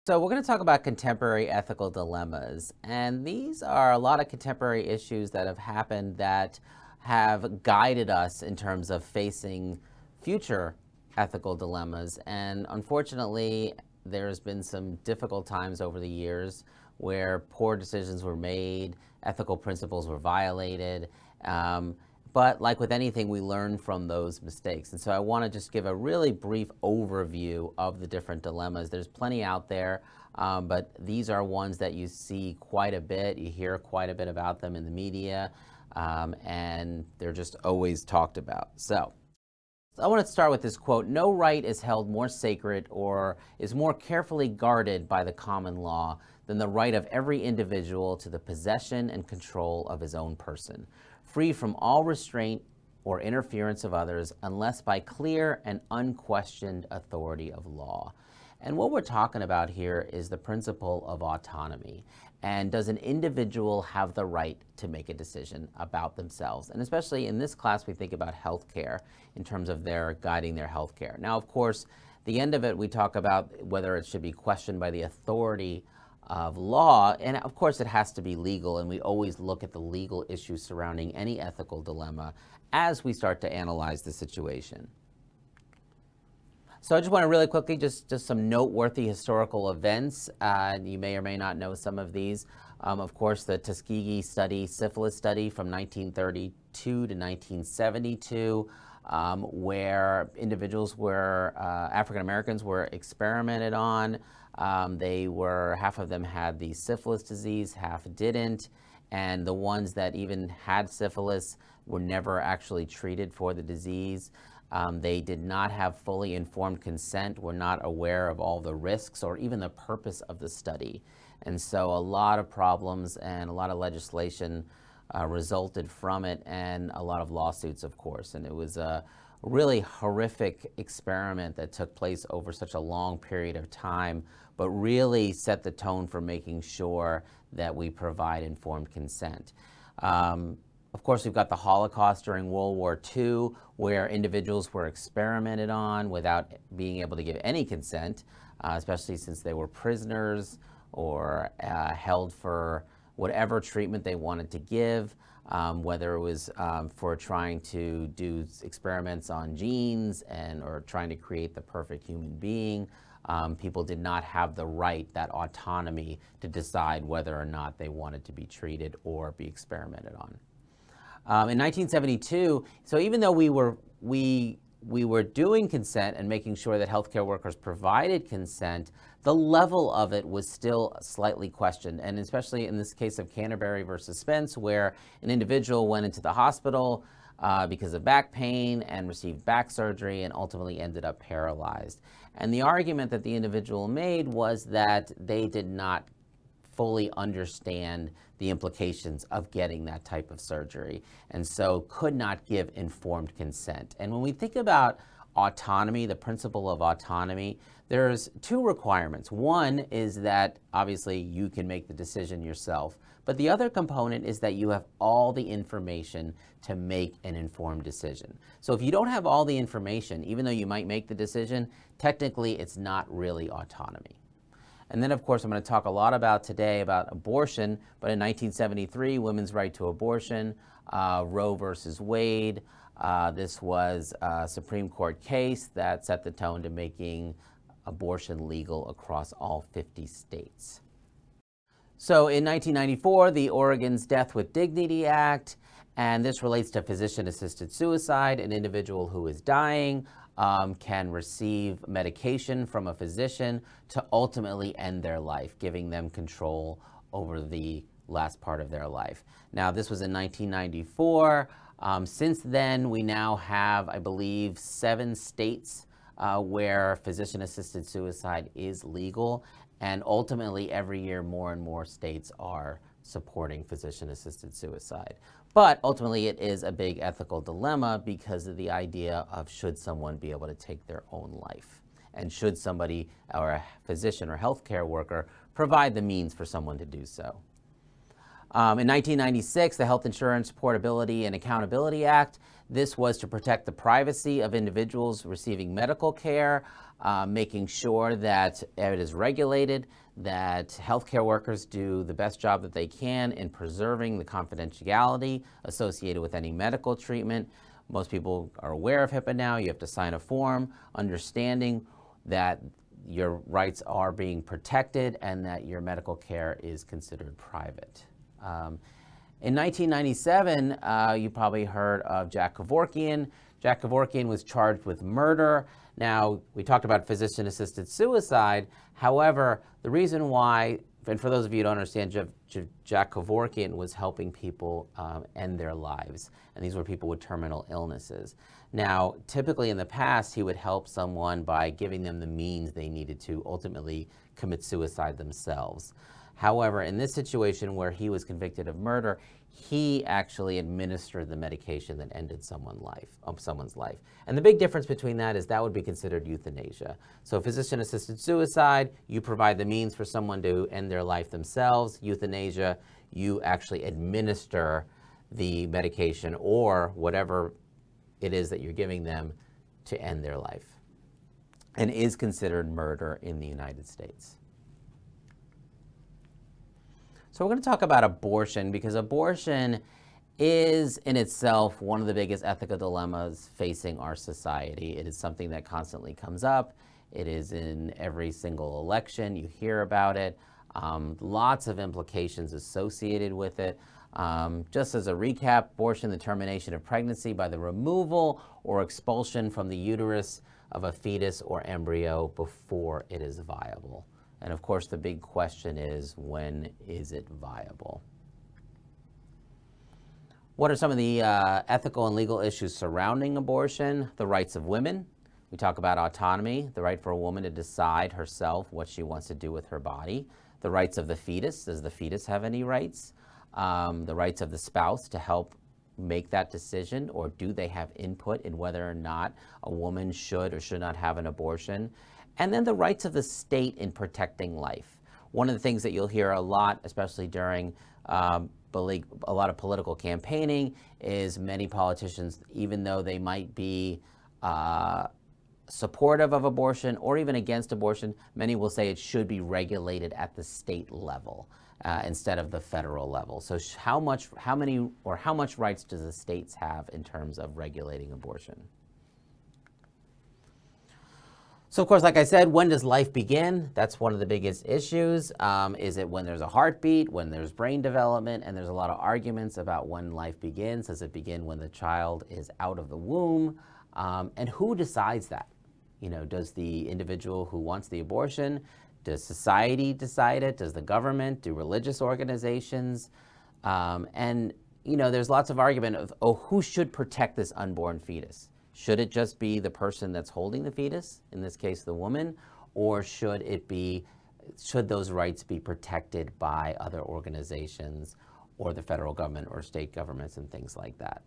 So we're going to talk about contemporary ethical dilemmas, and these are a lot of contemporary issues that have happened that have guided us in terms of facing future ethical dilemmas. And unfortunately, there's been some difficult times over the years where poor decisions were made, ethical principles were violated. But like with anything, we learn from those mistakes. And so I want to just give a really brief overview of the different dilemmas. There's plenty out there, but these are ones that you see quite a bit. You hear quite a bit about them in the media, and they're just always talked about. So I want to start with this quote: "No right is held more sacred or is more carefully guarded by the common law than the right of every individual to the possession and control of his own person, free from all restraint or interference of others, unless by clear and unquestioned authority of law." And what we're talking about here is the principle of autonomy. And does an individual have the right to make a decision about themselves? And especially in this class, we think about healthcare in terms of their guiding their healthcare. Now, of course, the end of it, we talk about whether it should be questioned by the authority of law, and of course it has to be legal, and we always look at the legal issues surrounding any ethical dilemma as we start to analyze the situation. So I just want to really quickly, just some noteworthy historical events. You may or may not know some of these. Of course, the Tuskegee syphilis study from 1932 to 1972, where individuals were, African Americans were experimented on. Half of them had the syphilis disease, half didn't. And the ones that even had syphilis were never actually treated for the disease. They did not have fully informed consent, were not aware of all the risks or even the purpose of the study. And so a lot of problems and a lot of legislation resulted from it, and a lot of lawsuits, of course. And it was a really horrific experiment that took place over such a long period of time, but really set the tone for making sure that we provide informed consent. Of course, we've got the Holocaust during World War II, where individuals were experimented on without being able to give any consent, especially since they were prisoners or held for whatever treatment they wanted to give, whether it was for trying to do experiments on genes or trying to create the perfect human being. People did not have the right, that autonomy, to decide whether or not they wanted to be treated or be experimented on. In 1972, so even though we were doing consent and making sure that healthcare workers provided consent, the level of it was still slightly questioned. And especially in this case of Canterbury versus Spence, where an individual went into the hospital because of back pain and received back surgery and ultimately ended up paralyzed. And the argument that the individual made was that they did not fully understand the implications of getting that type of surgery, and so could not give informed consent. And when we think about autonomy, the principle of autonomy, there's two requirements. One is that obviously you can make the decision yourself, but the other component is that you have all the information to make an informed decision. So if you don't have all the information, even though you might make the decision, technically it's not really autonomy. And then, of course, I'm going to talk a lot about today about abortion, but in 1973, women's right to abortion, Roe versus Wade. This was a Supreme Court case that set the tone to making abortion legal across all 50 states. So in 1994, the Oregon's Death with Dignity Act, and this relates to physician-assisted suicide. An individual who is dying can receive medication from a physician to ultimately end their life, giving them control over the last part of their life. Now, this was in 1994. Since then, we now have, I believe, 7 states where physician-assisted suicide is legal, and ultimately every year more and more states are supporting physician-assisted suicide. But ultimately it is a big ethical dilemma because of the idea of, should someone be able to take their own life? And should somebody, or a physician or healthcare worker, provide the means for someone to do so? In 1996, the Health Insurance Portability and Accountability Act, this was to protect the privacy of individuals receiving medical care, making sure that it is regulated, that healthcare workers do the best job that they can in preserving the confidentiality associated with any medical treatment. Most people are aware of HIPAA now. You have to sign a form understanding that your rights are being protected and that your medical care is considered private. In 1997, you probably heard of Jack Kevorkian. Jack Kevorkian was charged with murder. Now, we talked about physician-assisted suicide. However, the reason why, and for those of you who don't understand, Jack Kevorkian was helping people end their lives. And these were people with terminal illnesses. Now, typically in the past, he would help someone by giving them the means they needed to ultimately commit suicide themselves. However, in this situation where he was convicted of murder, he actually administered the medication that ended someone's life. And the big difference between that is that would be considered euthanasia. So physician-assisted suicide, you provide the means for someone to end their life themselves. Euthanasia, you actually administer the medication or whatever it is that you're giving them to end their life, and is considered murder in the United States. So we're going to talk about abortion, because abortion is in itself one of the biggest ethical dilemmas facing our society. It is something that constantly comes up. It is in every single election. You hear about it. Lots of implications associated with it. Just as a recap, abortion, the termination of pregnancy by the removal or expulsion from the uterus of a fetus or embryo before it is viable. And of course, the big question is, when is it viable? What are some of the ethical and legal issues surrounding abortion? The rights of women. We talk about autonomy, the right for a woman to decide herself what she wants to do with her body. The rights of the fetus. Does the fetus have any rights? The rights of the spouse to help make that decision, or do they have input in whether or not a woman should or should not have an abortion? And then the rights of the state in protecting life. One of the things that you'll hear a lot, especially during a lot of political campaigning, is many politicians, even though they might be supportive of abortion or even against abortion, many will say it should be regulated at the state level instead of the federal level. So how much rights does the states have in terms of regulating abortion? So of course, like I said, when does life begin? That's one of the biggest issues. Is it when there's a heartbeat, when there's brain development? And there's a lot of arguments about when life begins. Does it begin when the child is out of the womb? And who decides that? You know, does the individual who wants the abortion, does society decide it? Does the government? Do religious organizations? And, you know, there's lots of argument of, oh, who should protect this unborn fetus? Should it just be the person that's holding the fetus, in this case the woman, or should those rights be protected by other organizations or the federal government or state governments and things like that?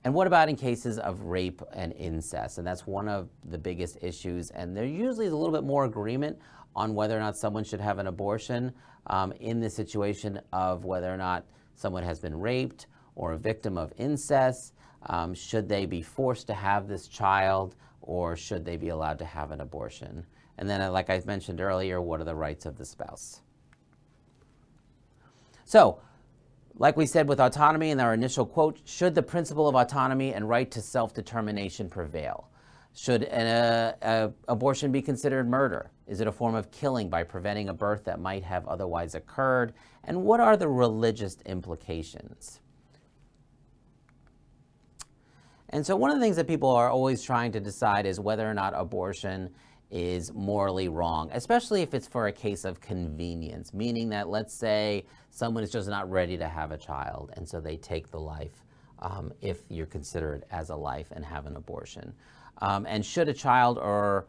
And what about in cases of rape and incest? And that's one of the biggest issues, and there usually is a little bit more agreement on whether or not someone should have an abortion in the situation of whether or not someone has been raped or a victim of incest. Should they be forced to have this child, or should they be allowed to have an abortion? And then, like I mentioned earlier, what are the rights of the spouse? So, like we said with autonomy in our initial quote, should the principle of autonomy and right to self-determination prevail? Should an abortion be considered murder? Is it a form of killing by preventing a birth that might have otherwise occurred? And what are the religious implications? And so one of the things that people are always trying to decide is whether or not abortion is morally wrong, especially if it's for a case of convenience, meaning that, let's say, someone is just not ready to have a child, and so they take the life, if you're considered as a life, and have an abortion. And should a child or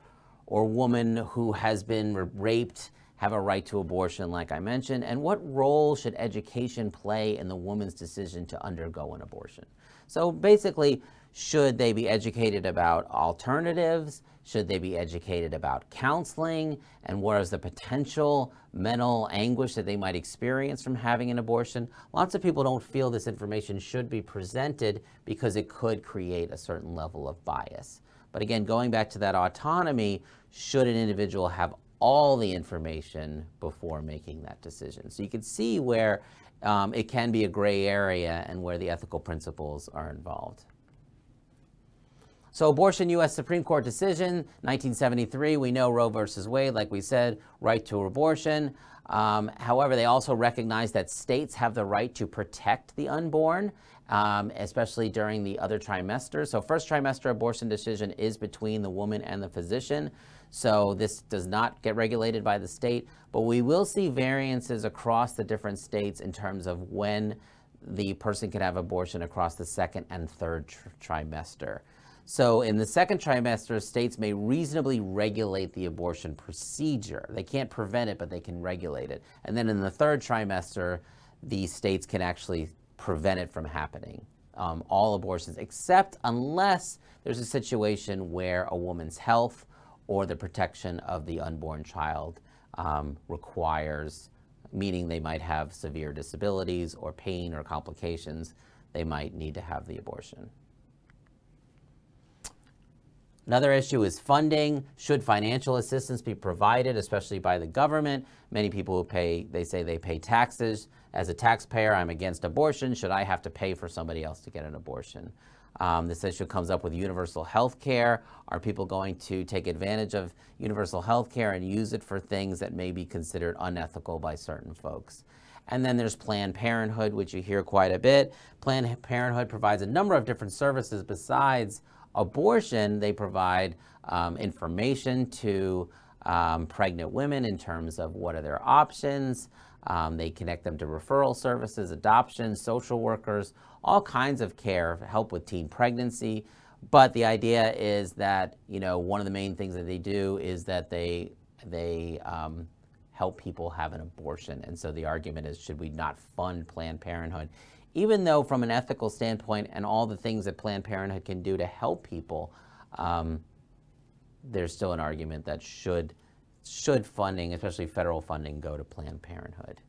woman who has been raped have a right to abortion, like I mentioned? And what role should education play in the woman's decision to undergo an abortion? So basically, Should they be educated about alternatives? Should they be educated about counseling? And what is the potential mental anguish that they might experience from having an abortion? Lots of people don't feel this information should be presented because it could create a certain level of bias. But again, going back to that autonomy, should an individual have all the information before making that decision? So you can see where it can be a gray area and where the ethical principles are involved. So abortion, U.S. Supreme Court decision, 1973, we know Roe versus Wade, like we said, right to abortion. However, they also recognize that states have the right to protect the unborn, especially during the other trimester. So first trimester abortion decision is between the woman and the physician. So this does not get regulated by the state, but we will see variances across the different states in terms of when the person can have abortion across the second and third trimester. So in the second trimester, states may reasonably regulate the abortion procedure. They can't prevent it, but they can regulate it. And then in the third trimester, the states can actually prevent it from happening. All abortions, except unless there's a situation where a woman's health or the protection of the unborn child requires, meaning they might have severe disabilities or pain or complications, they might need to have the abortion. Another issue is funding. Should financial assistance be provided, especially by the government? Many people who pay, they say they pay taxes. As a taxpayer, I'm against abortion. Should I have to pay for somebody else to get an abortion? This issue comes up with universal health care. Are people going to take advantage of universal health care and use it for things that may be considered unethical by certain folks? And then there's Planned Parenthood, which you hear quite a bit. Planned Parenthood provides a number of different services besides abortion. They provide information to pregnant women in terms of what are their options. They connect them to referral services, adoption, social workers, all kinds of care, help with teen pregnancy. But the idea is that, you know, one of the main things that they do is that they help people have an abortion. And so the argument is, should we not fund Planned Parenthood? Even though from an ethical standpoint and all the things that Planned Parenthood can do to help people, there's still an argument that should funding, especially federal funding, go to Planned Parenthood.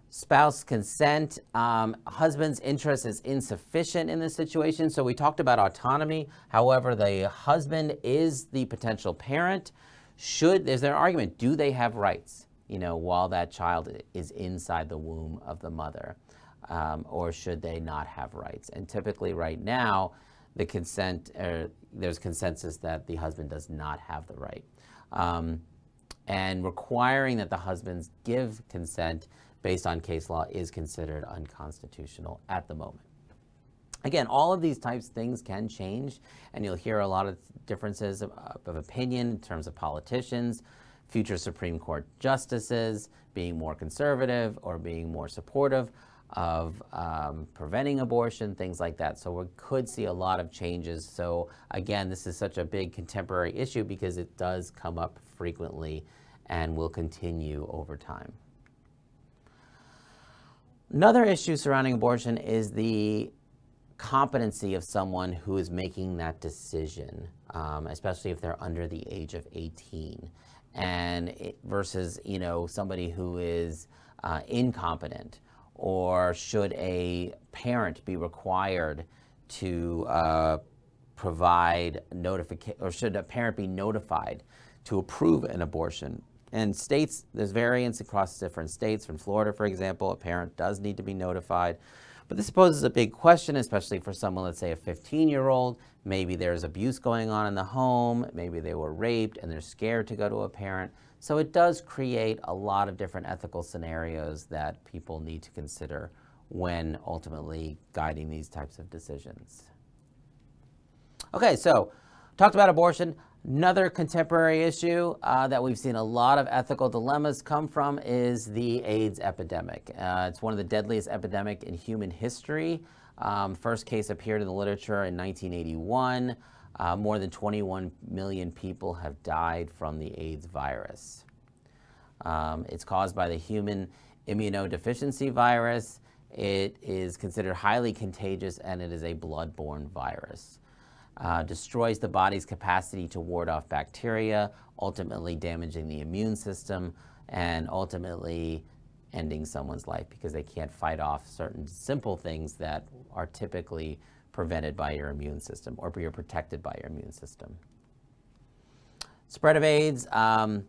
Spouse consent. Husband's interest is insufficient in this situation. So we talked about autonomy. However, the husband is the potential parent. There's an argument, do they have rights, you know, while that child is inside the womb of the mother, or should they not have rights? And typically right now, the there's consensus that the husband does not have the right. And requiring that the husbands give consent based on case law is considered unconstitutional at the moment. Again, all of these types of things can change, and you'll hear a lot of differences of opinion in terms of politicians, future Supreme Court justices being more conservative or being more supportive of preventing abortion, things like that. So we could see a lot of changes. So again, this is such a big contemporary issue because it does come up frequently and will continue over time. Another issue surrounding abortion is the competency of someone who is making that decision, especially if they're under the age of 18, versus, you know, somebody who is incompetent. Or should a parent be required to provide notification, or should a parent be notified to approve an abortion? And states, there's variance across different states. From Florida, for example, a parent does need to be notified. But this poses a big question, especially for someone, let's say a 15-year-old. Maybe there's abuse going on in the home. Maybe they were raped and they're scared to go to a parent. So it does create a lot of different ethical scenarios that people need to consider when ultimately guiding these types of decisions. Okay, so talked about abortion. Another contemporary issue that we've seen a lot of ethical dilemmas come from is the AIDS epidemic. It's one of the deadliest epidemics in human history. First case appeared in the literature in 1981. More than 21 million people have died from the AIDS virus. It's caused by the human immunodeficiency virus. It is considered highly contagious, and it is a blood-borne virus. Destroys the body's capacity to ward off bacteria, ultimately damaging the immune system, and ultimately ending someone's life because they can't fight off certain simple things that are typically prevented by your immune system or you're protected by your immune system. Spread of AIDS, and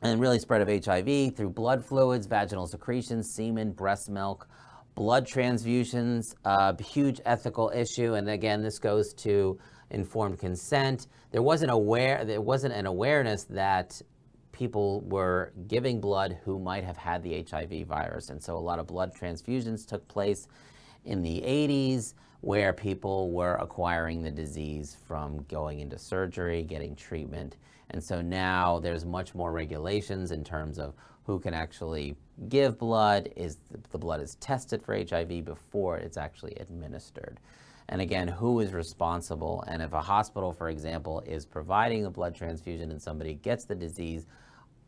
really spread of HIV through blood fluids, vaginal secretions, semen, breast milk, blood transfusions, a huge ethical issue. And again, this goes to informed consent. There wasn't an awareness that people were giving blood who might have had the HIV virus. And so a lot of blood transfusions took place in the 80s where people were acquiring the disease from going into surgery, getting treatment. And so now there's much more regulations in terms of who can actually give blood, the blood is tested for HIV before it's actually administered. And again, who is responsible? And if a hospital, for example, is providing a blood transfusion and somebody gets the disease,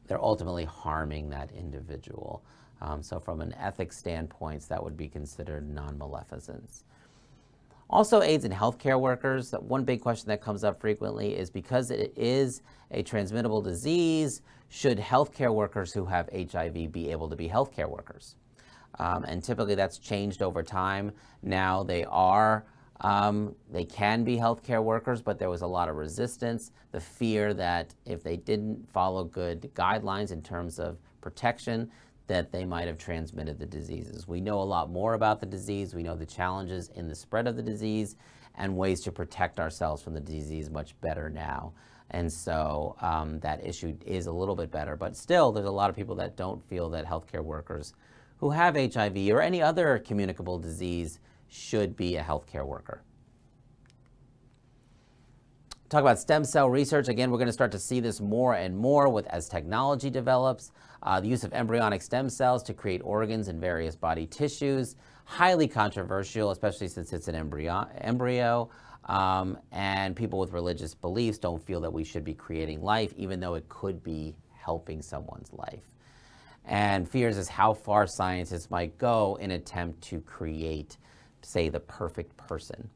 they're ultimately harming that individual. So from an ethics standpoint, that would be considered non-maleficence. Also, AIDS in healthcare workers. One big question that comes up frequently is, because it is a transmittable disease, should healthcare workers who have HIV be able to be healthcare workers? And typically that's changed over time. Now they can be healthcare workers, but there was a lot of resistance, the fear that if they didn't follow good guidelines in terms of protection, that they might have transmitted the diseases. We know a lot more about the disease. We know the challenges in the spread of the disease and ways to protect ourselves from the disease much better now. And so that issue is a little bit better, but still there's a lot of people that don't feel that healthcare workers who have HIV or any other communicable disease should be a healthcare worker. Talk about stem cell research. Again, we're going to start to see this more and more as technology develops. The use of embryonic stem cells to create organs in various body tissues. Highly controversial, especially since it's an embryo. And people with religious beliefs don't feel that we should be creating life, even though it could be helping someone's life. And fears is how far scientists might go in attempt to create, say, the perfect person.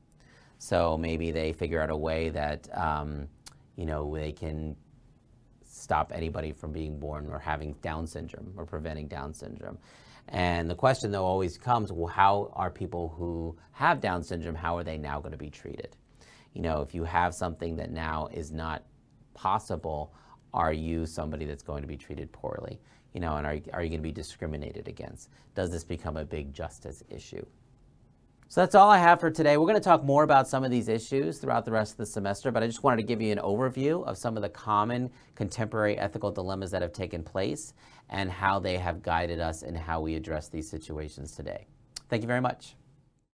So maybe they figure out a way that, they can stop anybody from being born or having Down syndrome or preventing Down syndrome. And the question, though, always comes, well, how are people who have Down syndrome, how are they now going to be treated? If you have something that now is not possible, are you somebody that's going to be treated poorly? And are you going to be discriminated against? Does this become a big justice issue? So that's all I have for today. We're going to talk more about some of these issues throughout the rest of the semester, but I just wanted to give you an overview of some of the common contemporary ethical dilemmas that have taken place and how they have guided us in how we address these situations today. Thank you very much.